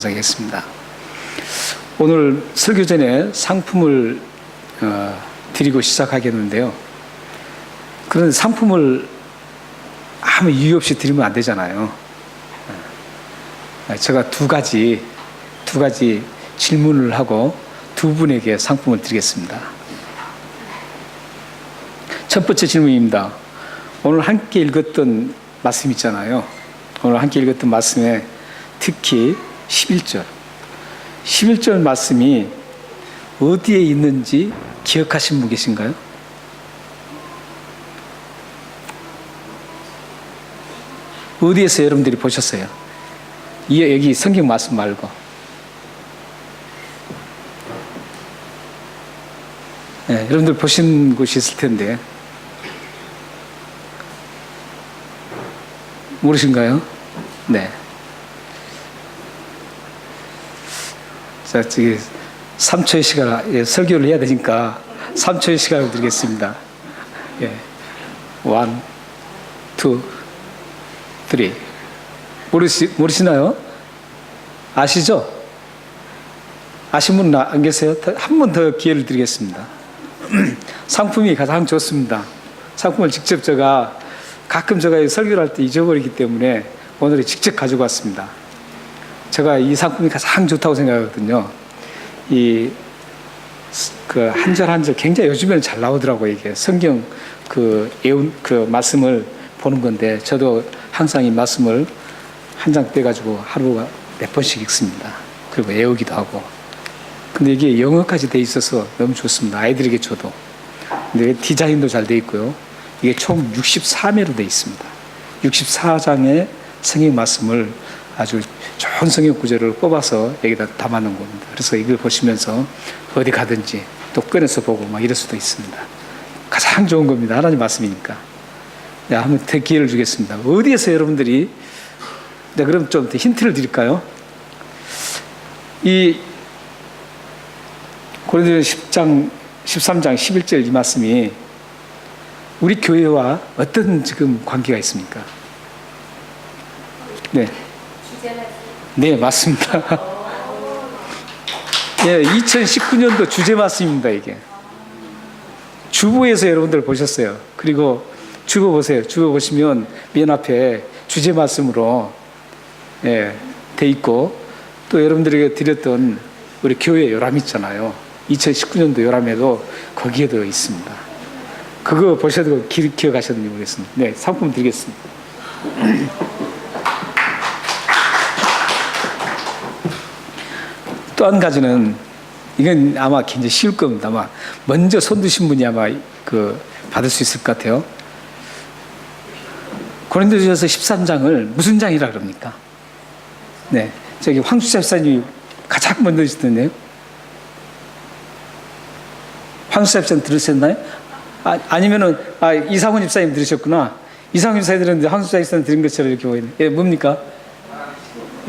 하겠습니다. 오늘 설교 전에 상품을 드리고 시작하겠는데요. 그런 상품을 아무 이유 없이 드리면 안 되잖아요. 제가 두 가지 질문을 하고 두 분에게 상품을 드리겠습니다. 첫 번째 질문입니다. 오늘 함께 읽었던 말씀 있잖아요. 오늘 함께 읽었던 말씀에 특히 11절 말씀이 어디에 있는지 기억하신 분 계신가요? 어디에서 여러분들이 보셨어요? 여기 성경 말씀 말고. 네, 여러분들 보신 곳이 있을 텐데 모르신가요? 네. 자, 3초의 시간, 설교를 해야 되니까 3초의 시간을 드리겠습니다. 예. 1, 2, 3. 모르시나요? 아시죠? 아신 분 안 계세요? 한 번 더 기회를 드리겠습니다. 상품이 가장 좋습니다. 상품을 직접 가끔 제가 설교를 할 때 잊어버리기 때문에 오늘 직접 가지고 왔습니다. 제가 이 상품이 가장 좋다고 생각하거든요. 한 절 한 절 굉장히 요즘에는 잘 나오더라고요. 이게 성경 말씀을 보는 건데, 저도 항상 이 말씀을 한 장 떼가지고 하루에 몇 번씩 읽습니다. 그리고 외우기도 하고. 근데 이게 영어까지 돼 있어서 너무 좋습니다. 아이들에게 줘도. 근데 디자인도 잘 돼 있고요. 이게 총 64매로 돼 있습니다. 64장의 성경 말씀을 아주 좋은 성경 구절을 뽑아서 여기다 담아놓은 겁니다. 그래서 이걸 보시면서 어디 가든지 또 꺼내서 보고 막 이럴 수도 있습니다. 가장 좋은 겁니다. 하나님 말씀이니까. 네, 한번 더 기회를 주겠습니다. 어디에서 여러분들이, 네, 그럼 좀 더 힌트를 드릴까요? 이 고린도전서 13장 11절 이 말씀이 우리 교회와 어떤 지금 관계가 있습니까? 네. 네, 맞습니다. 예, 2019년도 주제 말씀입니다, 이게. 주보에서 여러분들 보셨어요. 그리고 주보 보세요. 주보 보시면 맨 앞에 주제 말씀으로 돼 있고, 또 여러분들에게 드렸던 우리 교회 요람 있잖아요. 2019년도 요람에도 거기에도 있습니다. 그거 보셔도 기억하셨는지 모르겠습니다. 네, 상품 드리겠습니다. 또 한 가지는, 이건 아마 굉장히 쉬울 겁니다. 아마 먼저 손 드신 분이 아마 받을 수 있을 것 같아요. 고린도전서 13장을 무슨 장이라 그럽니까? 네, 저기 황수자 집사님이 가장 먼저 드셨던데요. 황수자 집사님 들으셨나요? 아니면은 이상훈 집사님 들으셨구나. 이상훈 집사님 들었는데 황수자 집사님 들은 것처럼 이렇게 보이네. 예, 뭡니까?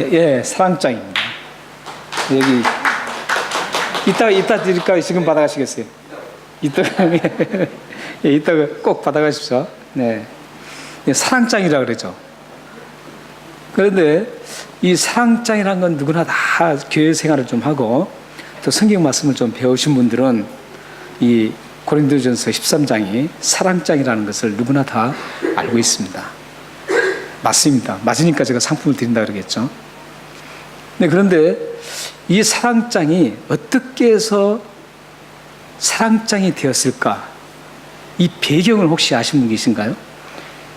예, 사랑장입니다. 여기 이따 드릴까요? 지금 받아가시겠어요? 이따가 꼭 받아가십시오. 네, 사랑장이라 그러죠. 그런데 이 사랑장이라는 건 누구나 다 교회 생활을 좀 하고 또 성경 말씀을 좀 배우신 분들은 이 고린도전서 13장이 사랑장이라는 것을 누구나 다 알고 있습니다. 맞습니다. 맞으니까 제가 상품을 드린다 그러겠죠. 네, 그런데 이 사랑장이 어떻게 해서 사랑장이 되었을까? 이 배경을 혹시 아시는 분 계신가요?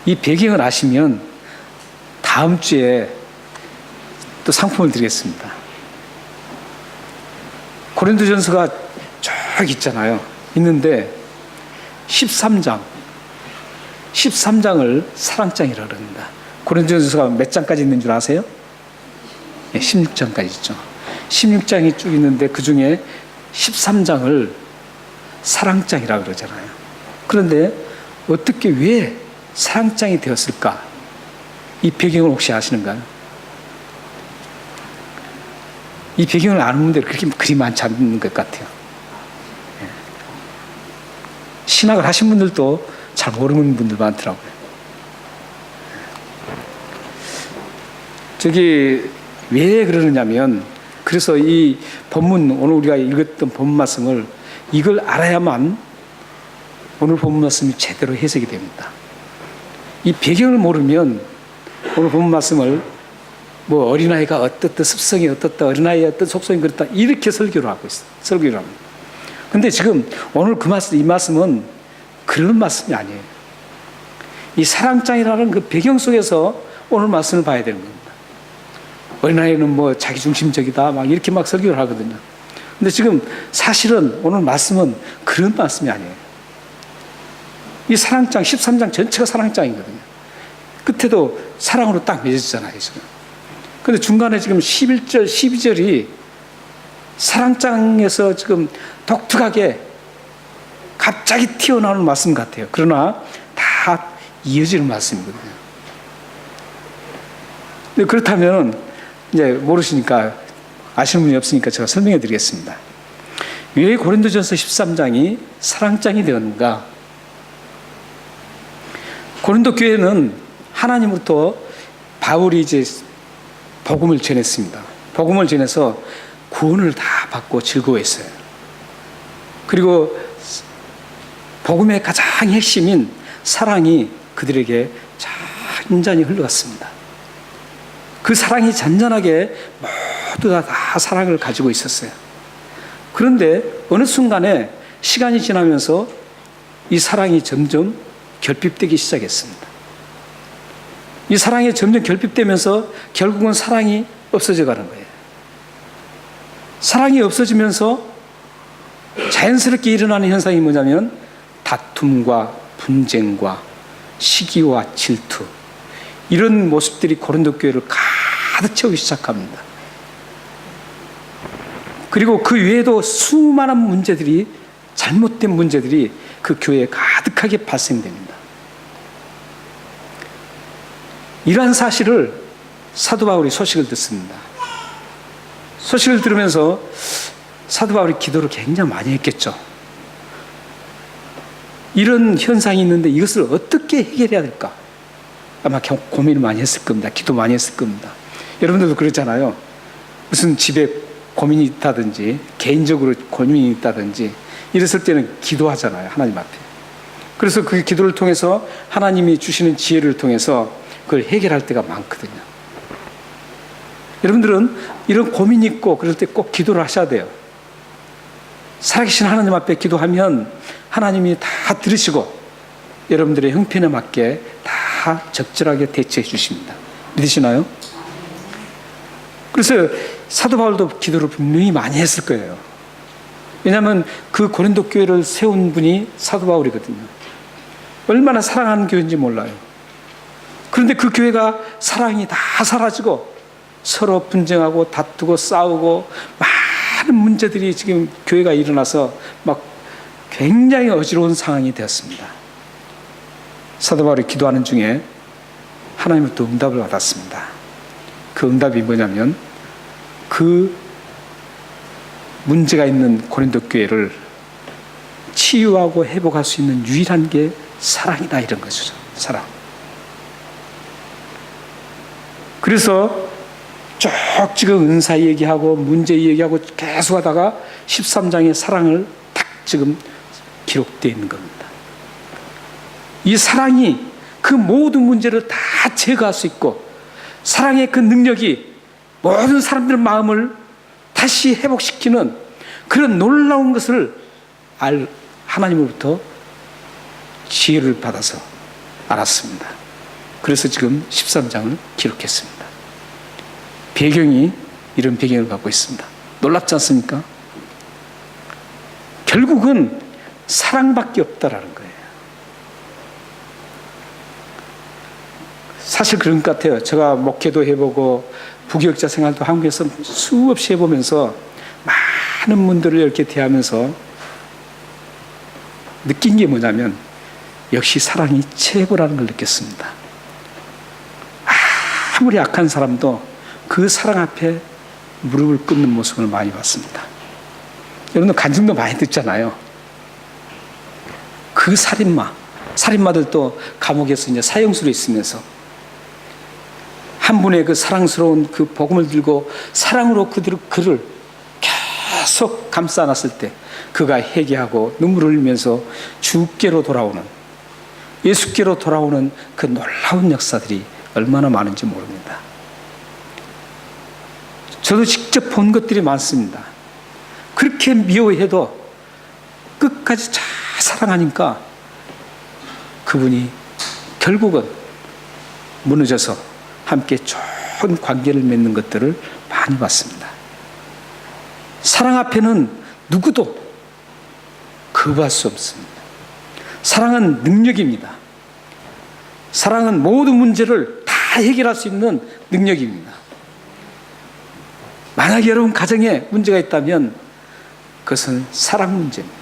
이 배경을 아시면 다음 주에 또 상품을 드리겠습니다. 고린도전서가 쭉 있잖아요. 있는데 13장을 사랑장이라고 합니다. 고린도전서가 몇 장까지 있는 줄 아세요? 네, 16장까지 있죠. 16장이 쭉 있는데 그 중에 13장을 사랑장이라고 그러잖아요. 그런데 어떻게 왜 사랑장이 되었을까? 이 배경을 혹시 아시는가요? 이 배경을 아는 분들이 그렇게 그리 많지 않은 것 같아요. 신학을 하신 분들도 잘 모르는 분들 많더라고요. 저기 왜 그러느냐면, 그래서 이 본문, 오늘 우리가 읽었던 본문 말씀을 이걸 알아야만 오늘 본문 말씀이 제대로 해석이 됩니다. 이 배경을 모르면 오늘 본문 말씀을 뭐 어린아이가 어떻다, 습성이 어떻다, 어린아이의 어떤 속성이 그렇다, 이렇게 설교를 하고 있어요. 설교를 합니다. 근데 지금 오늘 그 말씀, 이 말씀은 그런 말씀이 아니에요. 이 사랑장이라는 그 배경 속에서 오늘 말씀을 봐야 되는 겁니다. 어린아이는 뭐 자기중심적이다, 막 이렇게 막 설교를 하거든요. 근데 지금 사실은 오늘 말씀은 그런 말씀이 아니에요. 이 사랑장, 13장 전체가 사랑장이거든요. 끝에도 사랑으로 딱 맺어지잖아요, 지금. 근데 중간에 지금 11절, 12절이 사랑장에서 지금 독특하게 갑자기 튀어나오는 말씀 같아요. 그러나 다 이어지는 말씀이거든요. 근데 그렇다면 이제 모르시니까, 아시는 분이 없으니까 제가 설명해 드리겠습니다. 왜 고린도전서 13장이 사랑장이 되었는가? 고린도 교회는 하나님으로부터 바울이 이제 복음을 전했습니다. 복음을 전해서 구원을 다 받고 즐거워했어요. 그리고 복음의 가장 핵심인 사랑이 그들에게 잔잔히 흘러갔습니다. 그 사랑이 잔잔하게 모두 다 사랑을 가지고 있었어요. 그런데 어느 순간에 시간이 지나면서 이 사랑이 점점 결핍되기 시작했습니다. 이 사랑이 점점 결핍되면서 결국은 사랑이 없어져 가는 거예요. 사랑이 없어지면서 자연스럽게 일어나는 현상이 뭐냐면 다툼과 분쟁과 시기와 질투, 이런 모습들이 고린도 교회를 가득 채우기 시작합니다. 그리고 그 외에도 수많은 문제들이, 잘못된 문제들이 그 교회에 가득하게 발생됩니다. 이러한 사실을 사도 바울이 소식을 듣습니다. 소식을 들으면서 사도 바울이 기도를 굉장히 많이 했겠죠. 이런 현상이 있는데 이것을 어떻게 해결해야 될까? 아마 고민을 많이 했을 겁니다. 기도 많이 했을 겁니다. 여러분들도 그렇잖아요. 무슨 집에 고민이 있다든지, 개인적으로 고민이 있다든지, 이랬을 때는 기도하잖아요, 하나님 앞에. 그래서 그 기도를 통해서 하나님이 주시는 지혜를 통해서 그걸 해결할 때가 많거든요. 여러분들은 이런 고민이 있고 그럴 때 꼭 기도를 하셔야 돼요. 살아계신 하나님 앞에 기도하면 하나님이 다 들으시고 여러분들의 형편에 맞게 다 적절하게 대처해 주십니다. 믿으시나요? 그래서 사도 바울도 기도를 분명히 많이 했을 거예요. 왜냐하면 그 고린도 교회를 세운 분이 사도 바울이거든요. 얼마나 사랑하는 교회인지 몰라요. 그런데 그 교회가 사랑이 다 사라지고 서로 분쟁하고 다투고 싸우고 많은 문제들이 지금 교회가 일어나서 막 굉장히 어지러운 상황이 되었습니다. 사도 바울이 기도하는 중에 하나님으로부터 응답을 받았습니다. 그 응답이 뭐냐면 그 문제가 있는 고린도 교회를 치유하고 회복할 수 있는 유일한 게 사랑이다, 이런 것이죠. 사랑. 그래서 쭉 지금 은사 얘기하고 문제 얘기하고 계속 하다가 13장의 사랑을 딱 지금 기록되어 있는 겁니다. 이 사랑이 그 모든 문제를 다 제거할 수 있고, 사랑의 그 능력이 모든 사람들의 마음을 다시 회복시키는 그런 놀라운 것을 하나님으로부터 지혜를 받아서 알았습니다. 그래서 지금 13장을 기록했습니다. 배경이 이런 배경을 갖고 있습니다. 놀랍지 않습니까? 결국은 사랑밖에 없다라는 거예요. 사실 그런 것 같아요. 제가 목회도 해보고 부교육자 생활도 한국에서 수없이 해보면서 많은 분들을 이렇게 대하면서 느낀 게 뭐냐면 역시 사랑이 최고라는 걸 느꼈습니다. 아무리 약한 사람도 그 사랑 앞에 무릎을 꿇는 모습을 많이 봤습니다. 여러분들 간증도 많이 듣잖아요. 그 살인마들도 감옥에서 이제 사형수로 있으면서 한 분의 그 사랑스러운 그 복음을 들고 사랑으로 그를 계속 감싸 안았을 때 그가 회개하고 눈물을 흘리면서 주께로 돌아오는, 예수께로 돌아오는 그 놀라운 역사들이 얼마나 많은지 모릅니다. 저도 직접 본 것들이 많습니다. 그렇게 미워해도 끝까지 잘 사랑하니까 그분이 결국은 무너져서 함께 좋은 관계를 맺는 것들을 많이 봤습니다. 사랑 앞에는 누구도 거부할 수 없습니다. 사랑은 능력입니다. 사랑은 모든 문제를 다 해결할 수 있는 능력입니다. 만약 여러분 가정에 문제가 있다면 그것은 사랑 문제입니다.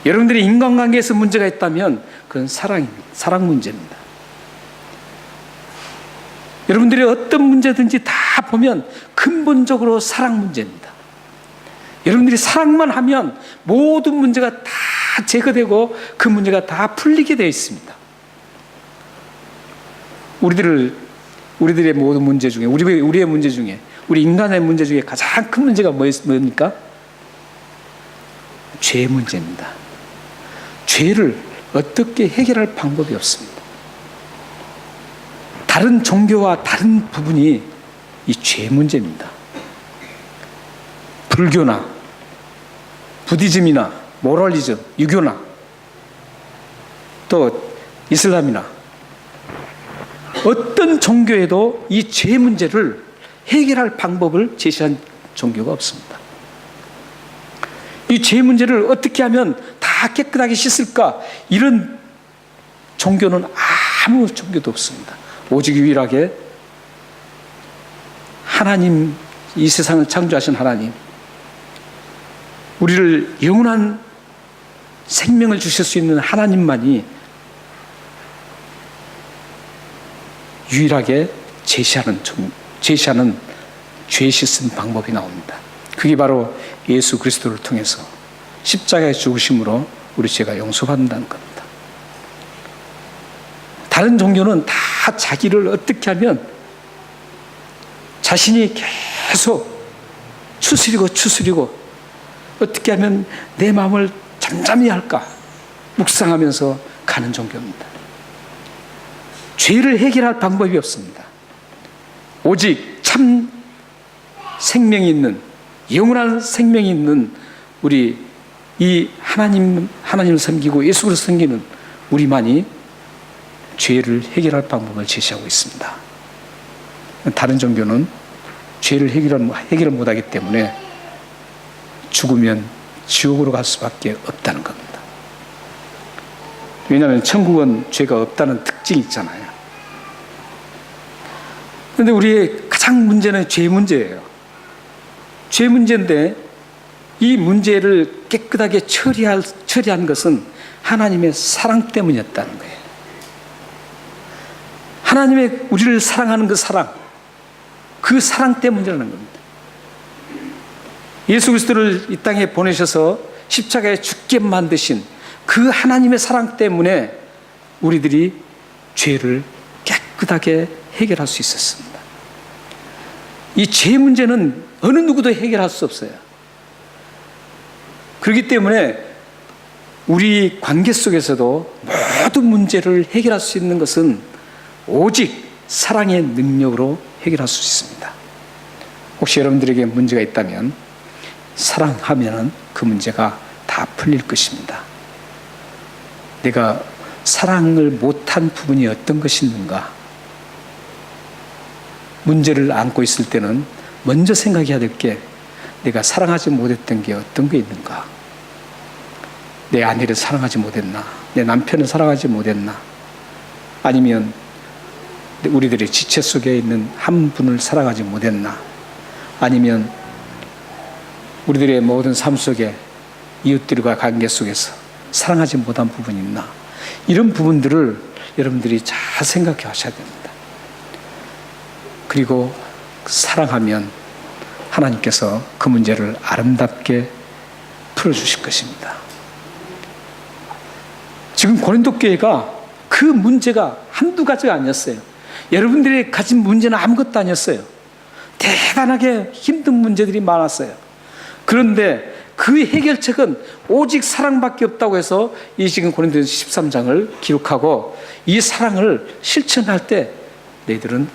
여러분들이 인간관계에서 문제가 있다면 그건 사랑입니다. 사랑 문제입니다. 여러분들이 어떤 문제든지 다 보면 근본적으로 사랑 문제입니다. 여러분들이 사랑만 하면 모든 문제가 다 제거되고 그 문제가 다 풀리게 되어 있습니다. 우리들의 모든 문제 중에, 우리의 문제 중에, 우리 인간의 문제 중에 가장 큰 문제가 뭡니까? 죄 문제입니다. 죄를 어떻게 해결할 방법이 없습니다. 다른 종교와 다른 부분이 이 죄 문제입니다. 불교나 부디즘이나 모럴리즘, 유교나 또 이슬람이나 어떤 종교에도 이 죄 문제를 해결할 방법을 제시한 종교가 없습니다. 이 죄 문제를 어떻게 하면 다 깨끗하게 씻을까? 이런 종교는 아무 종교도 없습니다. 오직 유일하게 하나님, 이 세상을 창조하신 하나님, 우리를 영원한 생명을 주실 수 있는 하나님만이 유일하게 제시하는 죄 씻은 방법이 나옵니다. 그게 바로 예수 그리스도를 통해서 십자가의 죽으심으로 우리 죄가 용서받는다는 겁니다. 다른 종교는 다 자기를 어떻게 하면 자신이 계속 추스리고 어떻게 하면 내 마음을 잠잠히 할까 묵상하면서 가는 종교입니다. 죄를 해결할 방법이 없습니다. 오직 참 생명이 있는, 영원한 생명이 있는 우리 이 하나님을 섬기고 예수 그리스도를 섬기는 우리만이 죄를 해결할 방법을 제시하고 있습니다. 다른 종교는 죄를 해결을 못하기 때문에 죽으면 지옥으로 갈 수밖에 없다는 겁니다. 왜냐하면 천국은 죄가 없다는 특징이 있잖아요. 그런데 우리의 가장 문제는 죄 문제예요. 죄 문제인데 이 문제를 깨끗하게 처리한 것은 하나님의 사랑 때문이었다는 거예요. 하나님의 우리를 사랑하는 그 사랑 때문이라는 겁니다. 예수 그리스도를 이 땅에 보내셔서 십자가에 죽게 만드신 그 하나님의 사랑 때문에 우리들이 죄를 깨끗하게 해결할 수 있었습니다. 이 죄 문제는 어느 누구도 해결할 수 없어요. 그렇기 때문에 우리 관계 속에서도 모든 문제를 해결할 수 있는 것은 오직 사랑의 능력으로 해결할 수 있습니다. 혹시 여러분들에게 문제가 있다면 사랑하면 그 문제가 다 풀릴 것입니다. 내가 사랑을 못한 부분이 어떤 것이 있는가? 문제를 안고 있을 때는 먼저 생각해야 될 게 내가 사랑하지 못했던 게 어떤 게 있는가? 내 아내를 사랑하지 못했나? 내 남편을 사랑하지 못했나? 아니면 우리들의 지체 속에 있는 한 분을 사랑하지 못했나? 아니면 우리들의 모든 삶 속에 이웃들과 관계 속에서 사랑하지 못한 부분이 있나? 이런 부분들을 여러분들이 잘 생각해 하셔야 됩니다. 그리고 사랑하면 하나님께서 그 문제를 아름답게 풀어주실 것입니다. 지금 고린도 교회가 그 문제가 한두 가지가 아니었어요. 여러분들이 가진 문제는 아무것도 아니었어요. 대단하게 힘든 문제들이 많았어요. 그런데 그 해결책은 오직 사랑밖에 없다고 해서 이 지금 고린도전서 13장을 기록하고, 이 사랑을 실천할 때 너희들은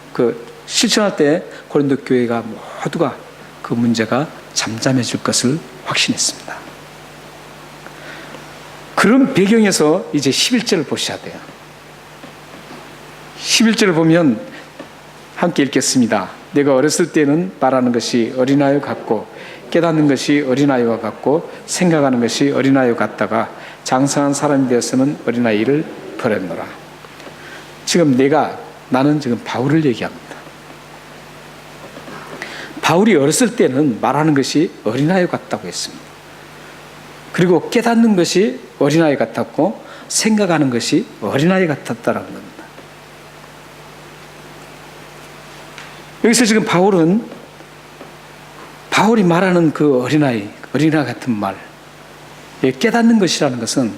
실천할 때 고린도 교회가 모두가 그 문제가 잠잠해질 것을 확신했습니다. 그런 배경에서 이제 11절을 보셔야 돼요. 11절을 보면 함께 읽겠습니다. 내가 어렸을 때는 말하는 것이 어린아이 같고 깨닫는 것이 어린아이와 같고 생각하는 것이 어린아이와 같다가 장성한 사람이 되어서는 어린아이를 버렸노라. 지금 나는 지금 바울을 얘기합니다. 바울이 어렸을 때는 말하는 것이 어린아이 같다고 했습니다. 그리고 깨닫는 것이 어린아이 같았고 생각하는 것이 어린아이 같았다는 겁니다. 여기서 지금 바울이 말하는 그 어린아이 같은 말, 깨닫는 것이라는 것은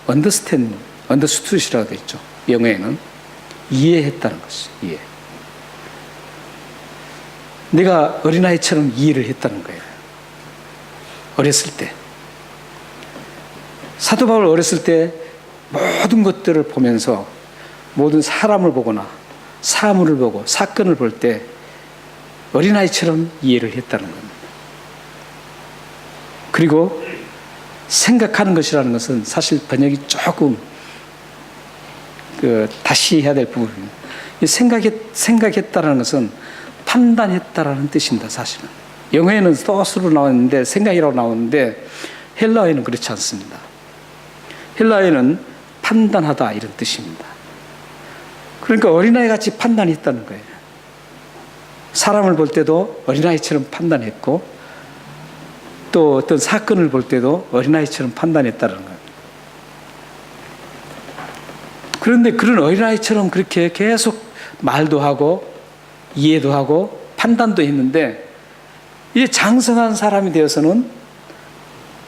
understood이라고 되어 있죠. 영어에는 이해했다는 것이 이해. 내가 어린아이처럼 이해를 했다는 거예요. 어렸을 때. 사도 바울 어렸을 때 모든 것들을 보면서, 모든 사람을 보거나 사물을 보고 사건을 볼 때 어린아이처럼 이해를 했다는 겁니다. 그리고 생각하는 것이라는 것은 사실 번역이 조금 다시 해야 될 부분입니다. 생각했다는 것은 판단했다라는 뜻입니다. 사실은 영어에는 thought로 나왔는데, 생각이라고 나오는데 헬라어에는 그렇지 않습니다. 헬라어에는 판단하다 이런 뜻입니다. 그러니까 어린아이 같이 판단했다는 거예요. 사람을 볼 때도 어린아이처럼 판단했고, 또 어떤 사건을 볼 때도 어린아이처럼 판단했다는 거예요. 그런데 그런 어린아이처럼 그렇게 계속 말도 하고 이해도 하고 판단도 했는데, 이제 장성한 사람이 되어서는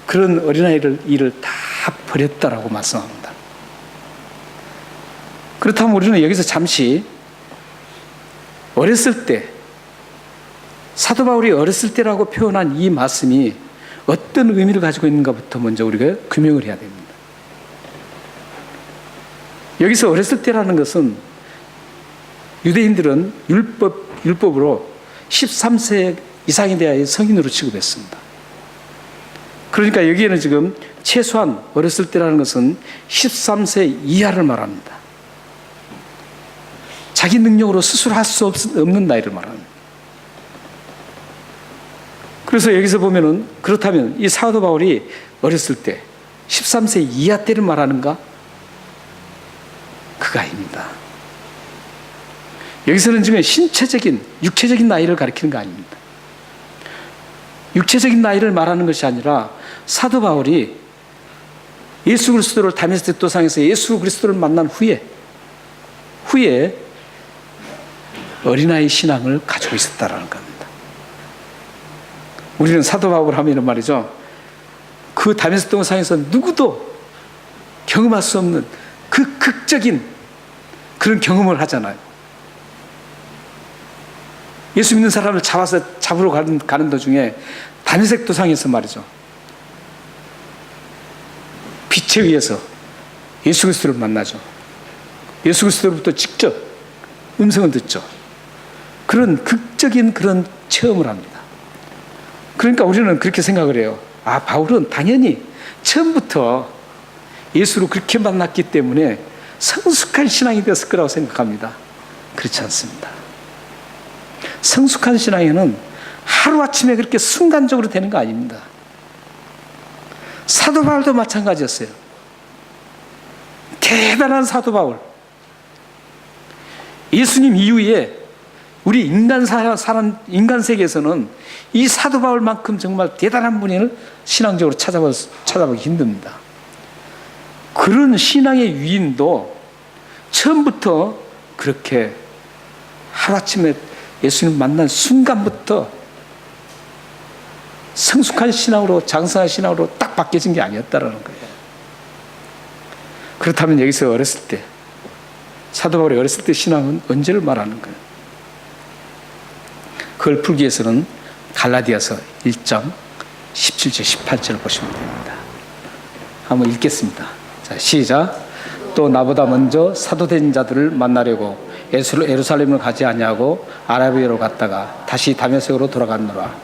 그런 어린아이를 일을 다 버렸다라고 말씀합니다. 그렇다면 우리는 여기서 잠시 어렸을 때, 사도 바울이 어렸을 때라고 표현한 이 말씀이 어떤 의미를 가지고 있는가부터 먼저 우리가 규명을 해야 됩니다. 여기서 어렸을 때라는 것은 유대인들은 율법으로 13세 이상이 돼야 성인으로 취급했습니다. 그러니까 여기에는 지금 최소한 어렸을 때라는 것은 13세 이하를 말합니다. 자기 능력으로 스스로 할 수 없는 나이를 말합니다. 그래서 여기서 보면은, 그렇다면 이 사도 바울이 어렸을 때 13세 이하 때를 말하는가? 그가 아닙니다. 여기서는 지금 신체적인, 육체적인 나이를 가리키는 거 아닙니다. 육체적인 나이를 말하는 것이 아니라 사도 바울이 예수 그리스도를 다메섹 도상에서 예수 그리스도를 만난 후에 어린아이 신앙을 가지고 있었다라는 겁니다. 우리는 사도 바울 하면 말이죠, 그 다메섹 도상에서 누구도 경험할 수 없는 그 극적인 그런 경험을 하잖아요. 예수 믿는 사람을 잡으러 가는 도중에 다메섹 도상에서 말이죠, 빛에 의해서 예수 그리스도를 만나죠. 예수 그리스도로부터 직접 음성을 듣죠. 그런 극적인 그런 체험을 합니다. 그러니까 우리는 그렇게 생각을 해요. 아, 바울은 당연히 처음부터 예수를 그렇게 만났기 때문에 성숙한 신앙이 되었을 거라고 생각합니다. 그렇지 않습니다. 성숙한 신앙에는 하루아침에 그렇게 순간적으로 되는 거 아닙니다. 사도 바울도 마찬가지였어요. 대단한 사도 바울. 예수님 이후에 우리 인간 세계에서는 이 사도 바울만큼 정말 대단한 분을 신앙적으로 찾아보기 힘듭니다. 그런 신앙의 위인도 처음부터 그렇게 하루아침에 예수님 만난 순간부터 성숙한 신앙으로, 장성한 신앙으로 딱 바뀌어진 게 아니었다라는 거예요. 그렇다면 여기서 어렸을 때 사도 바울의 어렸을 때 신앙은 언제를 말하는 거예요? 그걸 풀기 위해서는 갈라디아서 1장 17절 18절을 보시면 됩니다. 한번 읽겠습니다. 자, 시작. 또 나보다 먼저 사도된 자들을 만나려고 예루살렘을 가지 아니하고 아라비아로 갔다가 다시 다메섹으로 돌아갔노라.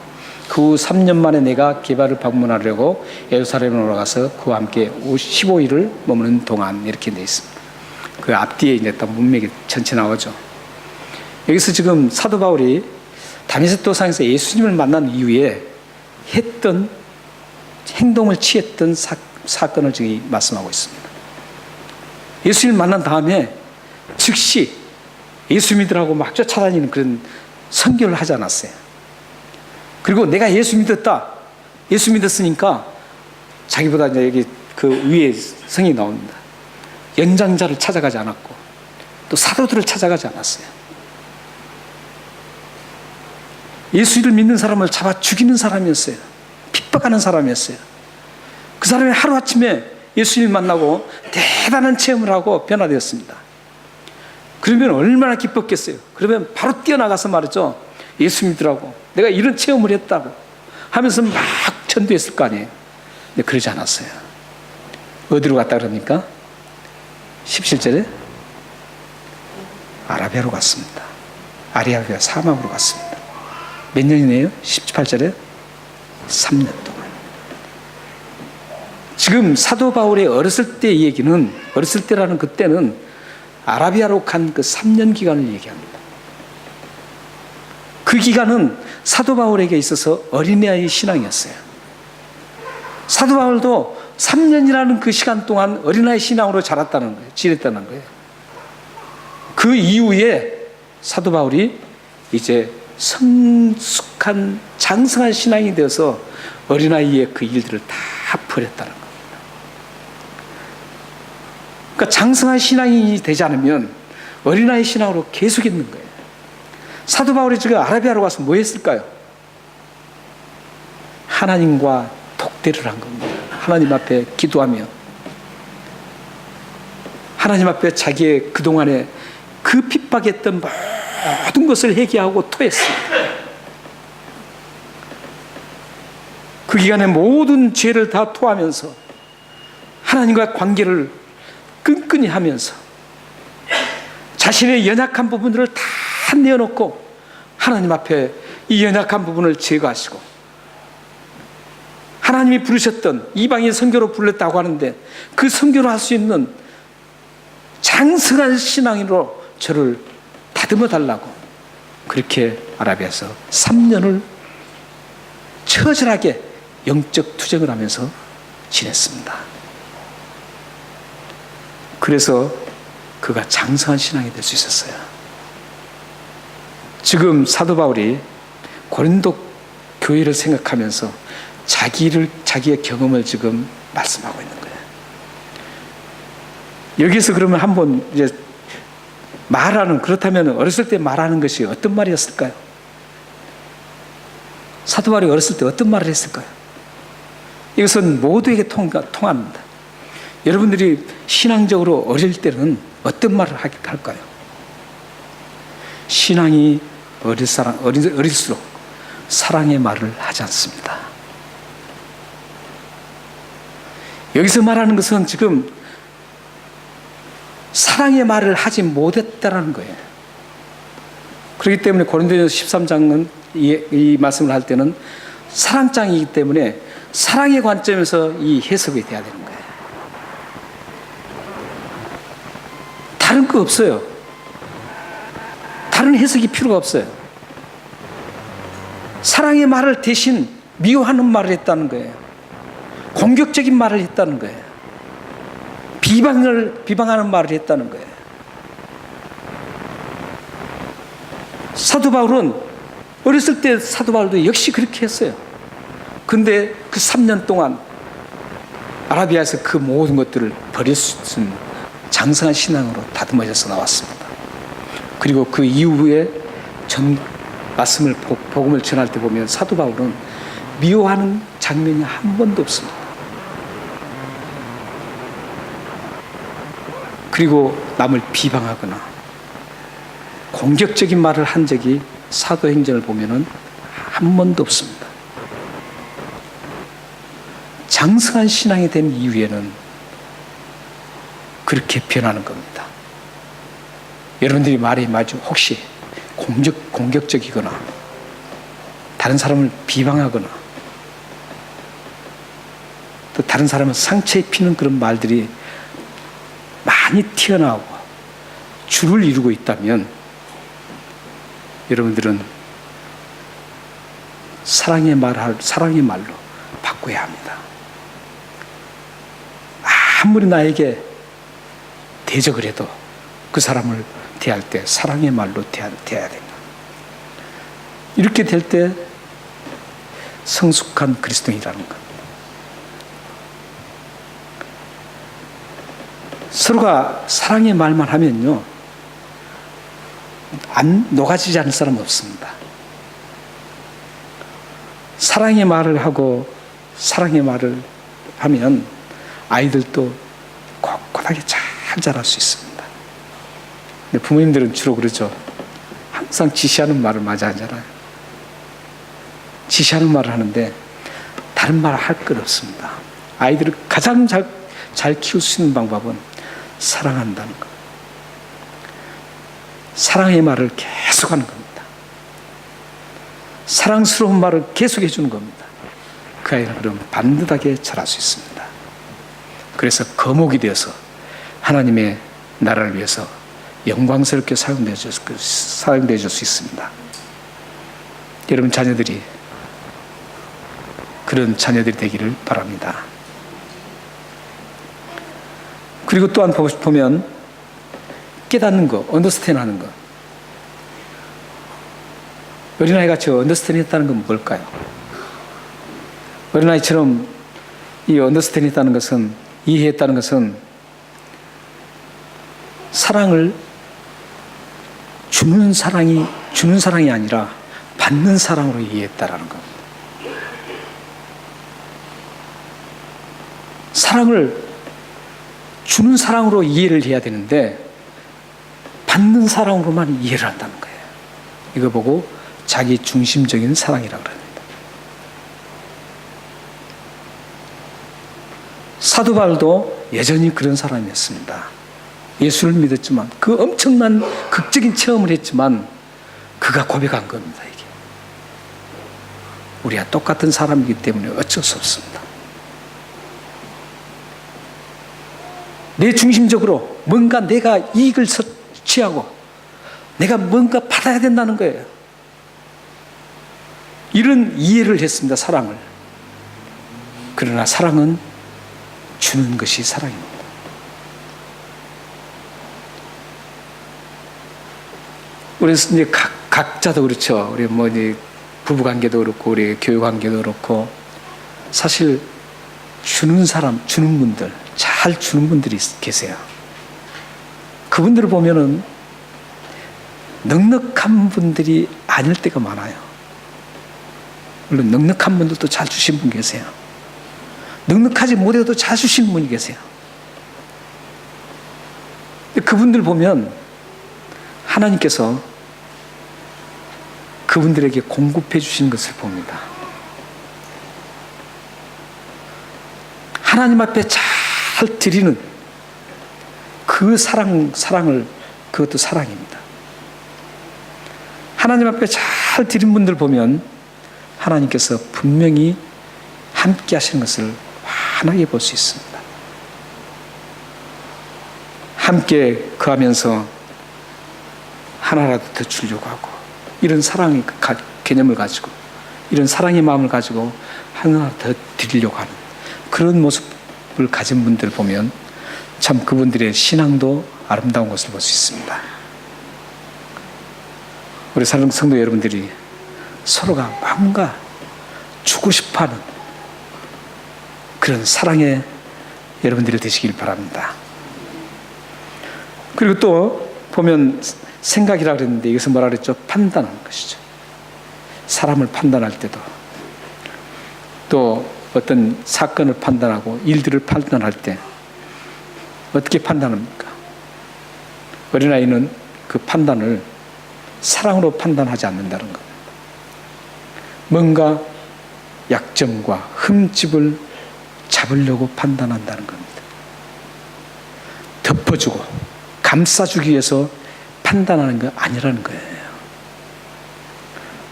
그 후 3년 만에 내가 게바를 방문하려고 예루살렘으로 가서 그와 함께 15일을 머무는 동안, 이렇게 되어 있습니다. 그 앞뒤에 이제 딱 문맥이 전체 나오죠. 여기서 지금 사도 바울이 다메섹 도상에서 예수님을 만난 이후에 했던 행동을 취했던 사건을 지금 말씀하고 있습니다. 예수님을 만난 다음에 즉시 예수 믿으라고 막 쫓아다니는 그런 선교를 하지 않았어요. 그리고 내가 예수 믿었다, 예수 믿었으니까 자기보다 이제 여기 그 위에 성이 나옵니다. 연장자를 찾아가지 않았고 또 사도들을 찾아가지 않았어요. 예수를 믿는 사람을 잡아 죽이는 사람이었어요. 핍박하는 사람이었어요. 그 사람이 하루아침에 예수님 만나고 대단한 체험을 하고 변화되었습니다. 그러면 얼마나 기뻤겠어요. 그러면 바로 뛰어나가서 말이죠. 예수 믿으라고, 내가 이런 체험을 했다고 하면서 막 전도했을 거 아니에요. 근데 그러지 않았어요. 어디로 갔다 그럽니까? 17절에 아라비아로 갔습니다. 아라비아 사막으로 갔습니다. 몇 년이네요? 18절에 3년 동안. 지금 사도 바울의 어렸을 때 얘기는, 어렸을 때라는 그때는 아라비아로 간 그 3년 기간을 얘기합니다. 그 기간은 사도 바울에게 있어서 어린아이의 신앙이었어요. 사도 바울도 3년이라는 그 시간 동안 어린아이 신앙으로 자랐다는 거예요. 지냈다는 거예요. 그 이후에 사도 바울이 이제 성숙한 장성한 신앙이 되어서 어린아이의 그 일들을 다 버렸다는 겁니다. 그러니까 장성한 신앙이 되지 않으면 어린아이 신앙으로 계속 있는 거예요. 사도 바울이 지금 아라비아로 가서 뭐 했을까요? 하나님과 독대를 한 겁니다. 하나님 앞에 기도하며 하나님 앞에 자기의 그동안에 그 핍박했던 모든 것을 회개하고 토했습니다. 그 기간에 모든 죄를 다 토하면서 하나님과 관계를 끈끈이 하면서 자신의 연약한 부분들을 다 내어놓고 하나님 앞에 이 연약한 부분을 제거하시고, 하나님이 부르셨던 이방인 선교로 불렀다고 하는데 그 선교를 할 수 있는 장성한 신앙으로 저를 다듬어 달라고, 그렇게 아라비아에서 3년을 처절하게 영적 투쟁을 하면서 지냈습니다. 그래서 그가 장성한 신앙이 될 수 있었어요. 지금 사도 바울이 고린도 교회를 생각하면서 자기의 경험을 지금 말씀하고 있는 거예요. 여기서 그러면 한번 이제 그렇다면 어렸을 때 말하는 것이 어떤 말이었을까요? 사도 바울이 어렸을 때 어떤 말을 했을까요? 이것은 모두에게 통합니다. 여러분들이 신앙적으로 어릴 때는 어떤 말을 할까요? 신앙이 어릴수록 사랑의 말을 하지 않습니다. 여기서 말하는 것은 지금 사랑의 말을 하지 못했다라는 거예요. 그렇기 때문에 고린도전서 13장은 이 말씀을 할 때는 사랑장이기 때문에 사랑의 관점에서 이 해석이 돼야 되는 거예요. 다른 거 없어요. 다른 해석이 필요가 없어요. 사랑의 말을 대신 미워하는 말을 했다는 거예요. 공격적인 말을 했다는 거예요. 비방하는 말을 했다는 거예요. 사도 바울은 어렸을 때 사도 바울도 역시 그렇게 했어요. 근데 그 3년 동안 아라비아에서 그 모든 것들을 버릴 수 있는 장성한 신앙으로 다듬어져서 나왔습니다. 그리고 그 이후에 복음을 전할 때 보면 사도 바울은 미워하는 장면이 한 번도 없습니다. 그리고 남을 비방하거나 공격적인 말을 한 적이 사도행전을 보면은 한 번도 없습니다. 장성한 신앙이 된 이후에는 그렇게 변하는 겁니다. 여러분들이 말이 맞죠? 혹시 공격적이거나 다른 사람을 비방하거나 또 다른 사람을 상처 입히는 그런 말들이 많이 튀어나오고 줄을 이루고 있다면 여러분들은 사랑의 말로 바꿔야 합니다. 아무리 나에게 대적을 해도 그 사람을 대할 때 사랑의 말로 대해야 된다. 이렇게 될 때 성숙한 그리스도인이라는 것. 서로가 사랑의 말만 하면요, 안 녹아지지 않을 사람은 없습니다. 사랑의 말을 하고 사랑의 말을 하면 아이들도 꼿꼿하게 잘 자랄 수 있습니다. 근데 부모님들은 주로 그러죠. 항상 지시하는 말을 마저 하잖아요. 지시하는 말을 하는데 다른 말을 할 것 없습니다. 아이들을 가장 잘 키울 수 있는 방법은 사랑한다는 것. 사랑의 말을 계속하는 겁니다. 사랑스러운 말을 계속해 주는 겁니다. 그 아이는 그럼 반듯하게 자랄 수 있습니다. 그래서 거목이 되어서 하나님의 나라를 위해서 영광스럽게 사용되어질 수 있습니다. 여러분 자녀들이 그런 자녀들이 되기를 바랍니다. 그리고 또한 보면 깨닫는 거, 언더스탠드 하는 거. 어린아이가 저 언더스탠드 했다는 건 뭘까요? 어린아이처럼 이 언더스탠드 했다는 것은, 이해했다는 것은 사랑을 주는 사랑이 아니라 받는 사랑으로 이해했다라는 겁니다. 사랑을 주는 사랑으로 이해를 해야 되는데 받는 사랑으로만 이해를 한다는 거예요. 이거 보고 자기 중심적인 사랑이라고 그럽니다. 사도 바울도 여전히 그런 사람이었습니다. 예수를 믿었지만 그 엄청난 극적인 체험을 했지만 그가 고백한 겁니다. 이게 우리가 똑같은 사람이기 때문에 어쩔 수 없습니다. 내 중심적으로 뭔가 내가 이익을 취하고 내가 뭔가 받아야 된다는 거예요. 이런 이해를 했습니다. 사랑을. 그러나 사랑은 주는 것이 사랑입니다. 우리 이제 각자도 그렇죠. 우리 뭐 이제 부부 관계도 그렇고 우리 교육 관계도 그렇고 사실 주는 사람, 주는 분들, 잘 주는 분들이 계세요. 그분들을 보면은 넉넉한 분들이 아닐 때가 많아요. 물론 넉넉한 분들도 잘 주신 분 계세요. 넉넉하지 못해도 잘 주신 분이 계세요. 그분들 보면 하나님께서 그분들에게 공급해 주시는 것을 봅니다. 하나님 앞에 잘 드리는 그 사랑을 그것도 사랑입니다. 하나님 앞에 잘 드린 분들 보면 하나님께서 분명히 함께 하시는 것을 환하게 볼 수 있습니다. 함께 거하면서 하나라도 더 주려고 하고 이런 사랑의 개념을 가지고 이런 사랑의 마음을 가지고 하나 더 드리려고 하는 그런 모습을 가진 분들 보면 참 그분들의 신앙도 아름다운 것을 볼 수 있습니다. 우리 사랑 성도 여러분들이 서로가 뭔가 주고 싶어하는 그런 사랑의 여러분들이 되시길 바랍니다. 그리고 또 보면 생각이라고 그랬는데 이것은 뭐라 그랬죠? 판단하는 것이죠. 사람을 판단할 때도 또 어떤 사건을 판단하고 일들을 판단할 때 어떻게 판단합니까? 어린아이는 그 판단을 사랑으로 판단하지 않는다는 것. 뭔가 약점과 흠집을 잡으려고 판단한다는 겁니다. 덮어주고 감싸주기 위해서 판단하는 거 아니라는 거예요.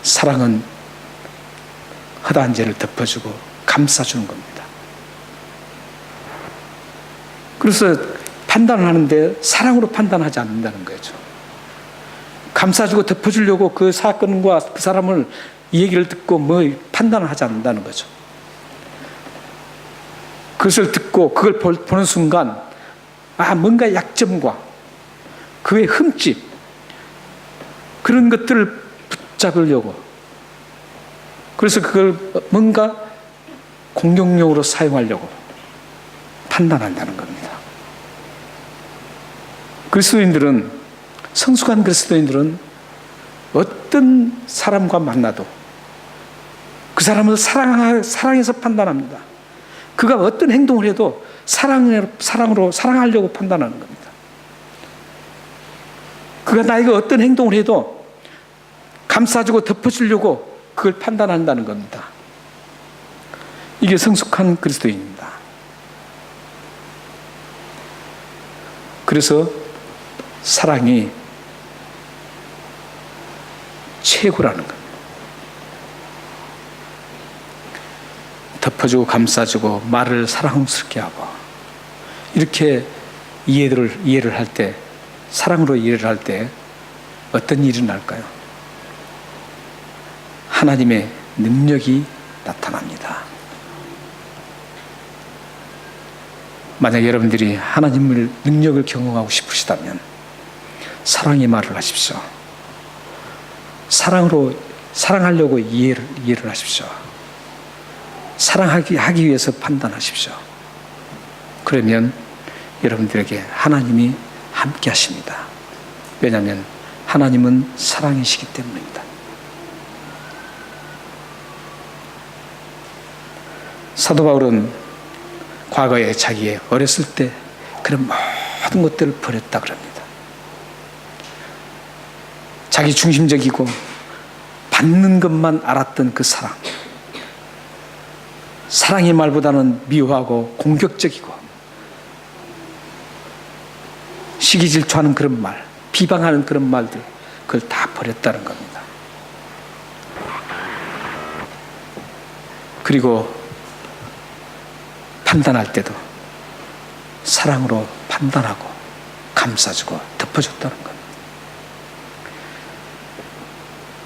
사랑은 허다한 죄를 덮어주고 감싸주는 겁니다. 그래서 판단을 하는데 사랑으로 판단하지 않는다는 거죠. 감싸주고 덮어주려고 그 사건과 그 사람을 이 얘기를 듣고 뭐 판단을 하지 않는다는 거죠. 그것을 듣고 그걸 보는 순간 뭔가 약점과 그의 흠집 그런 것들을 붙잡으려고 그래서 그걸 뭔가 공격용으로 사용하려고 판단한다는 겁니다. 그리스도인들은 성숙한 그리스도인들은 어떤 사람과 만나도 그 사람을 사랑해서 판단합니다. 그가 어떤 행동을 해도 사랑으로 사랑하려고 판단하는 겁니다. 그가 나에게 어떤 행동을 해도 감싸주고 덮어주려고 그걸 판단한다는 겁니다. 이게 성숙한 그리스도인입니다. 그래서 사랑이 최고라는 겁니다. 덮어주고 감싸주고 말을 사랑스럽게 하고 이렇게 이해를 할 때 사랑으로 이해를 할 때 어떤 일이 날까요? 하나님의 능력이 나타납니다. 만약 여러분들이 하나님의 능력을 경험하고 싶으시다면 사랑의 말을 하십시오. 사랑하려고 이해를 하십시오. 사랑하기 위해서 판단하십시오. 그러면 여러분들에게 하나님이 함께 하십니다. 왜냐하면 하나님은 사랑이시기 때문입니다. 사도 바울은 과거에 자기의 어렸을 때 그런 모든 것들을 버렸다 그럽니다. 자기 중심적이고 받는 것만 알았던 그 사랑. 사랑의 말보다는 미워하고 공격적이고 시기 질투하는 그런 말, 비방하는 그런 말들, 그걸 다 버렸다는 겁니다. 그리고 판단할 때도 사랑으로 판단하고 감싸주고 덮어줬다는 겁니다.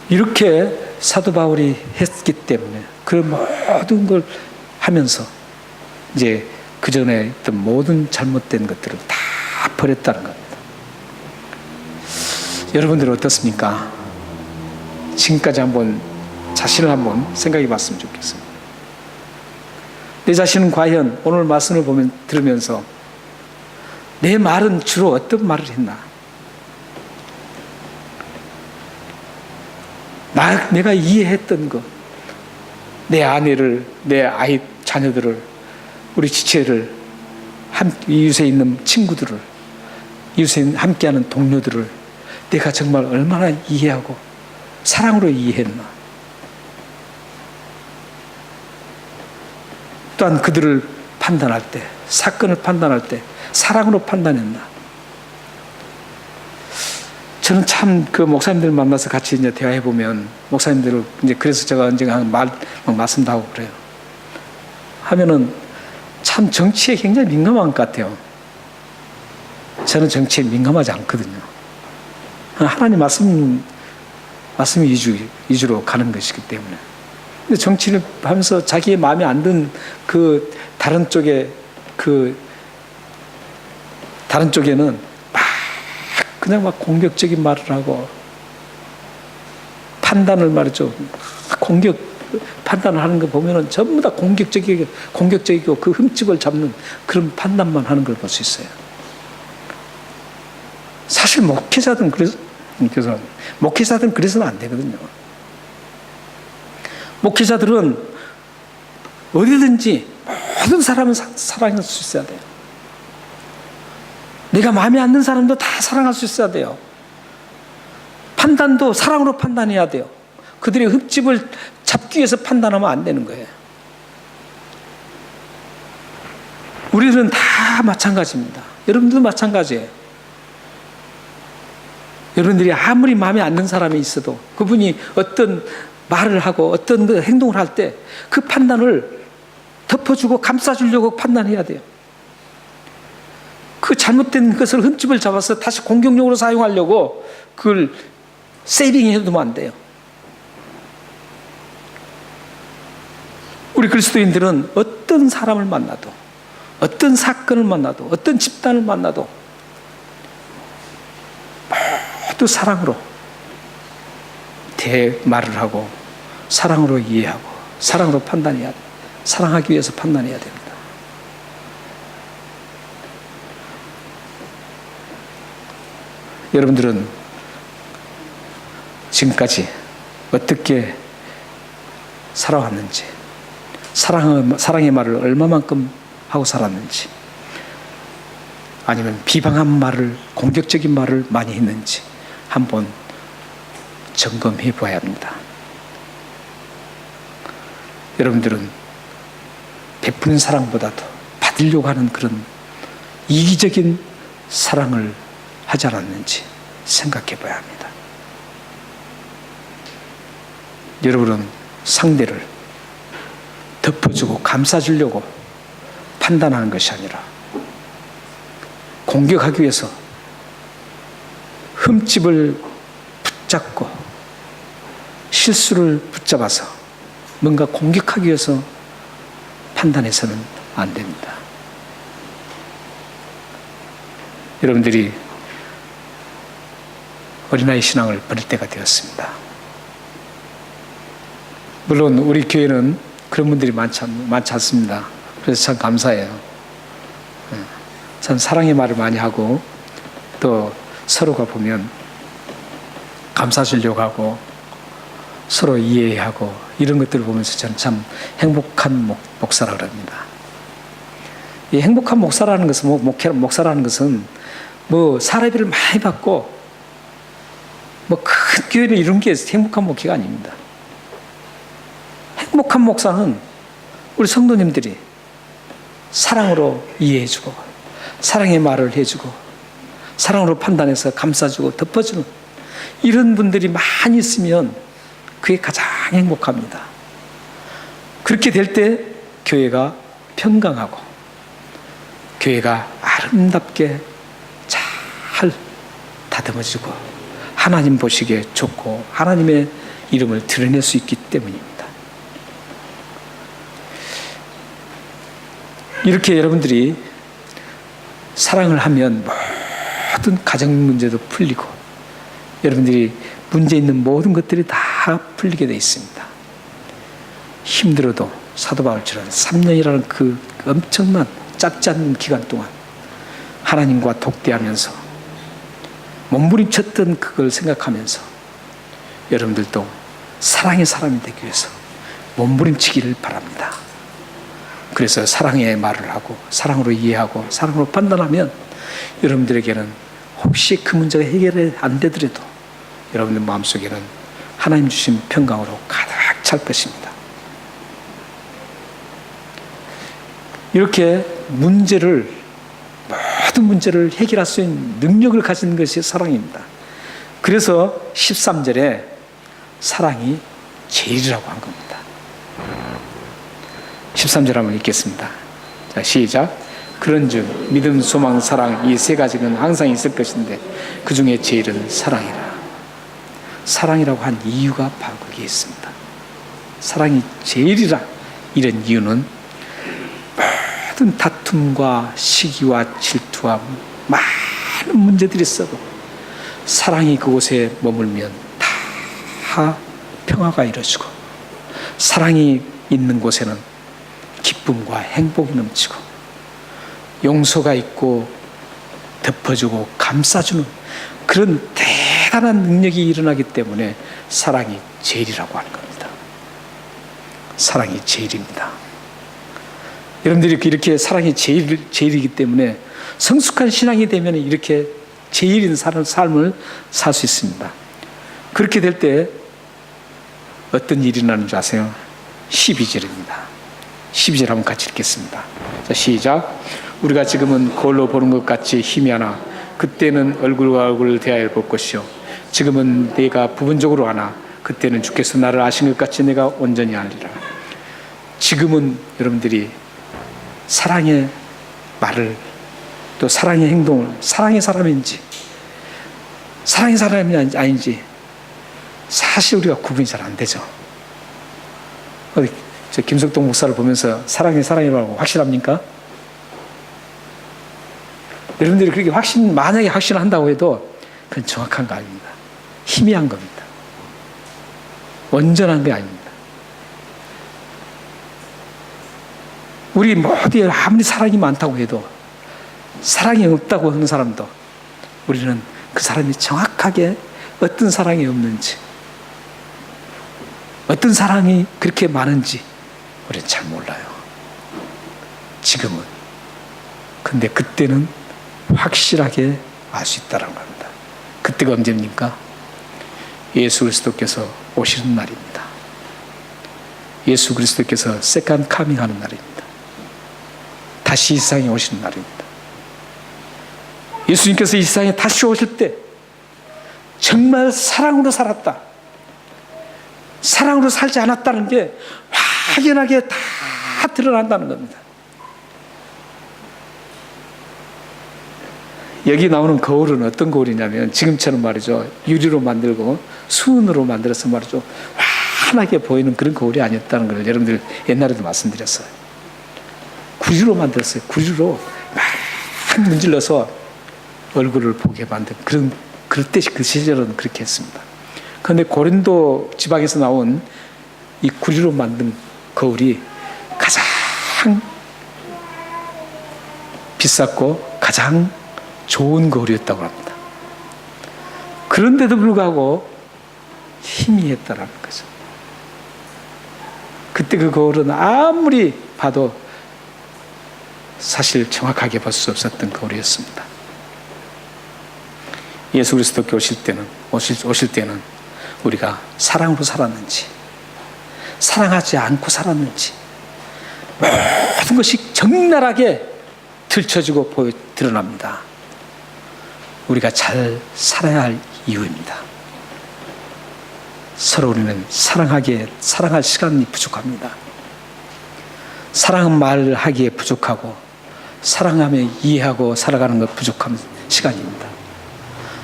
이렇게 사도 바울이 했기 때문에 그 모든 걸 하면서 이제 그 전에 있던 모든 잘못된 것들을 다 버렸다는 겁니다. 여러분들은 어떻습니까? 지금까지 한번 자신을 한번 생각해 봤으면 좋겠습니다. 내 자신은 과연 오늘 말씀을 들으면서 내 말은 주로 어떤 말을 했나? 내가 이해했던 것, 내 아내를, 내 아이, 자녀들을, 우리 지체를, 이웃에 있는 친구들을, 이웃에 함께하는 동료들을 내가 정말 얼마나 이해하고 사랑으로 이해했나? 또한 그들을 판단할 때, 사건을 판단할 때 사랑으로 판단했나? 저는 참 그 목사님들 만나서 같이 이제 대화해 보면 목사님들을 이제 그래서 제가 언젠가 말씀도 하고 그래요. 하면은 참 정치에 굉장히 민감한 것 같아요. 저는 정치에 민감하지 않거든요. 하나님 말씀이 위주로 가는 것이기 때문에. 근데 정치를 하면서 자기의 마음에 안 든 그 다른 쪽에는 그냥 막 공격적인 말을 하고 판단을 말이죠. 판단을 하는 거 보면은 전부 다 공격적이고 그 흠집을 잡는 그런 판단만 하는 걸 볼 수 있어요. 사실 목회자들은 그래서는 안 되거든요. 목회자들은 어디든지 모든 사람을 사랑할 수 있어야 돼요. 내가 마음에 안 드는 사람도 다 사랑할 수 있어야 돼요. 판단도 사랑으로 판단해야 돼요. 그들의 흠집을 잡기 위해서 판단하면 안 되는 거예요. 우리들은 다 마찬가지입니다. 여러분들도 마찬가지예요. 여러분들이 아무리 마음에 안 드는 사람이 있어도 그분이 어떤 말을 하고 어떤 행동을 할 때 그 판단을 덮어주고 감싸주려고 판단해야 돼요. 그 잘못된 것을 흠집을 잡아서 다시 공격용으로 사용하려고 그걸 세이빙해 두면 안 돼요. 우리 그리스도인들은 어떤 사람을 만나도, 어떤 사건을 만나도, 어떤 집단을 만나도 모두 사랑으로 대말을 하고 사랑으로 이해하고 사랑으로 판단해야 돼요. 사랑하기 위해서 판단해야 됩니다. 여러분들은 지금까지 어떻게 살아왔는지, 사랑의 말을 얼마만큼 하고 살았는지, 아니면 비방한 말을, 공격적인 말을 많이 했는지 한번 점검해 봐야 합니다. 여러분들은 베푸는 사랑보다도 받으려고 하는 그런 이기적인 사랑을 하지 않았는지 생각해 봐야 합니다. 여러분은 상대를 덮어주고 감싸주려고 판단하는 것이 아니라 공격하기 위해서 흠집을 붙잡고 실수를 붙잡아서 뭔가 공격하기 위해서 판단해서는 안 됩니다. 여러분들이 어린아이 신앙을 버릴 때가 되었습니다. 물론 우리 교회는 그런 분들이 많지 않습니다. 그래서 참 감사해요. 참 사랑의 말을 많이 하고 또 서로가 보면 감싸주려고 하고 서로 이해하고 이런 것들을 보면서 저는 참 행복한 목사라고 합니다. 이 행복한 목사라는 것은 뭐 사례비를 많이 받고 뭐 큰 교회를 이룬 게 행복한 목회가 아닙니다. 행복한 목사는 우리 성도님들이 사랑으로 이해해주고 사랑의 말을 해주고 사랑으로 판단해서 감싸주고 덮어주는 이런 분들이 많이 있으면 그게 가장 행복합니다. 그렇게 될 때 교회가 평강하고 교회가 아름답게 잘 다듬어지고 하나님 보시기에 좋고 하나님의 이름을 드러낼 수 있기 때문입니다. 이렇게 여러분들이 사랑을 하면 모든 가정 문제도 풀리고 여러분들이 문제 있는 모든 것들이 다 풀리게 되어 있습니다. 힘들어도 사도 바울처럼 3년이라는 그 엄청난 짧지 않은 기간 동안 하나님과 독대하면서 몸부림쳤던 그걸 생각하면서 여러분들도 사랑의 사람이 되기 위해서 몸부림치기를 바랍니다. 그래서 사랑의 말을 하고 사랑으로 이해하고 사랑으로 판단하면 여러분들에게는 혹시 그 문제가 해결이 안 되더라도 여러분들 마음속에는 하나님 주신 평강으로 가득 찰 것입니다. 이렇게 모든 문제를 해결할 수 있는 능력을 가진 것이 사랑입니다. 그래서 13절에 사랑이 제일이라고 한 겁니다. 13절 한번 읽겠습니다. 자, 시작. 그런즉 믿음, 소망, 사랑 이 세 가지는 항상 있을 것인데 그 중에 제일은 사랑이라. 사랑이라고 한 이유가 바로 거기에 있습니다. 사랑이 제일이라 이런 이유는 모든 다툼과 시기와 질투와 많은 문제들이 있어도 사랑이 그곳에 머물면 다 평화가 이루어지고 사랑이 있는 곳에는 기쁨과 행복이 넘치고 용서가 있고 덮어주고 감싸주는 그런 대단한 능력이 일어나기 때문에 사랑이 제일이라고 하는 겁니다. 사랑이 제일입니다. 여러분들이 이렇게 사랑이 제일이기 때문에 성숙한 신앙이 되면 이렇게 제일인 삶을 살 수 있습니다. 그렇게 될 때 어떤 일이 나는 줄 아세요? 12절입니다. 12절 한번 같이 읽겠습니다. 자, 시작. 우리가 지금은 거울로 보는 것 같이 희미하나 그때는 얼굴과 얼굴을 대하여 볼 것이요 지금은 내가 부분적으로 하나 그때는 주께서 나를 아신 것 같이 내가 온전히 알리라. 지금은 여러분들이 사랑의 말을 또 사랑의 행동을 사랑의 사람인지 사랑의 사람이 아닌지 사실 우리가 구분이 잘 안 되죠. 저 김석동 목사를 보면서 사랑이라고 확실합니까? 여러분들이 그렇게 만약에 확신한다고 해도 그건 정확한 거 아닙니다. 희미한 겁니다. 온전한 게 아닙니다. 우리 모두에 아무리 사랑이 많다고 해도 사랑이 없다고 하는 사람도 우리는 그 사람이 정확하게 어떤 사랑이 없는지 어떤 사랑이 그렇게 많은지 우리는 잘 몰라요. 지금은. 근데 그때는 확실하게 알 수 있다는 겁니다. 그때가 언제입니까? 예수 그리스도께서 오시는 날입니다. 예수 그리스도께서 세컨드 카밍 하는 날입니다. 다시 이 세상에 오시는 날입니다. 예수님께서 이 세상에 다시 오실 때 정말 사랑으로 살았다, 사랑으로 살지 않았다는 게 확연하게 다 드러난다는 겁니다. 여기 나오는 거울은 어떤 거울이냐면 지금처럼 말이죠, 유리로 만들고 수은으로 만들어서 말이죠 환하게 보이는 그런 거울이 아니었다는 걸 여러분들 옛날에도 말씀드렸어요. 구리로 만들었어요. 구리로 막 문질러서 얼굴을 보게 만든 그때 그 시절은 그렇게 했습니다. 그런데 고린도 지방에서 나온 이 구리로 만든 거울이 가장 비쌌고 가장 좋은 거울이었다고 합니다. 그런데도 불구하고 희미했다라는 거죠. 그때 그 거울은 아무리 봐도 사실 정확하게 볼 수 없었던 거울이었습니다. 예수 그리스도께 오실 때는 우리가 사랑으로 살았는지 사랑하지 않고 살았는지 모든 것이 적나라하게 들춰지고 드러납니다. 우리가 잘 살아야 할 이유입니다. 서로 우리는 사랑할 시간이 부족합니다. 사랑은 말하기에 부족하고 사랑하며 이해하고 살아가는 것 부족한 시간입니다.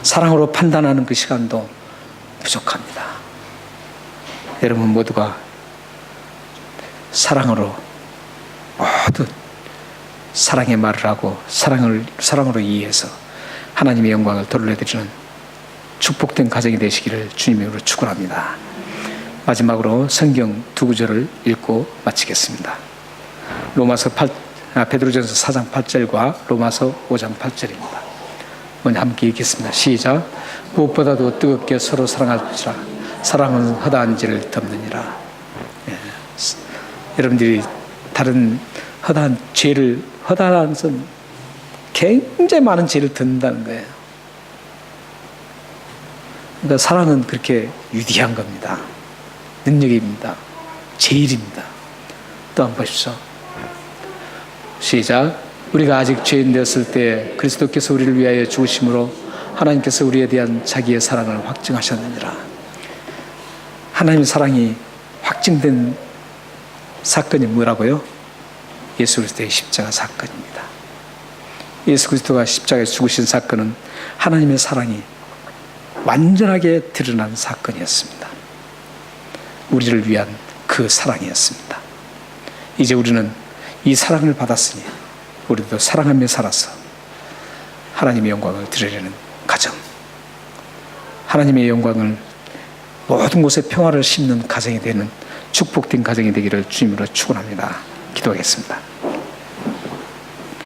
사랑으로 판단하는 그 시간도 부족합니다. 여러분 모두가 사랑으로 모두 사랑의 말을 하고 사랑으로 이해해서 하나님의 영광을 돌려드리는 축복된 가정이 되시기를 주님의 이름으로 축원합니다. 마지막으로 성경 두 구절을 읽고 마치겠습니다. 베드로전서 4장 8절과 로마서 5장 8절입니다. 먼저 함께 읽겠습니다. 시작. 무엇보다도 뜨겁게 서로 사랑할지라 사랑은 허다한 죄를 덮느니라. 여러분들이 다른 허다한 것은 굉장히 많은 죄를 덮는다는 거예요. 그러니까 사랑은 그렇게 위대한 겁니다. 능력입니다. 제일입니다. 또 한번 보십시오. 시작. 우리가 아직 죄인 되었을 때 그리스도께서 우리를 위하여 죽으심으로 하나님께서 우리에 대한 자기의 사랑을 확증하셨느니라. 하나님의 사랑이 확증된 사건이 뭐라고요? 예수 그리스도의 십자가 사건입니다. 예수 그리스도가 십자가에 죽으신 사건은 하나님의 사랑이 완전하게 드러난 사건이었습니다. 우리를 위한 그 사랑이었습니다. 이제 우리는 이 사랑을 받았으니 우리도 사랑하며 살아서 하나님의 영광을 드리려는 가정, 하나님의 영광을 모든 곳에 평화를 심는 가정이 되는 축복된 가정이 되기를 주님으로 축원합니다. 기도하겠습니다.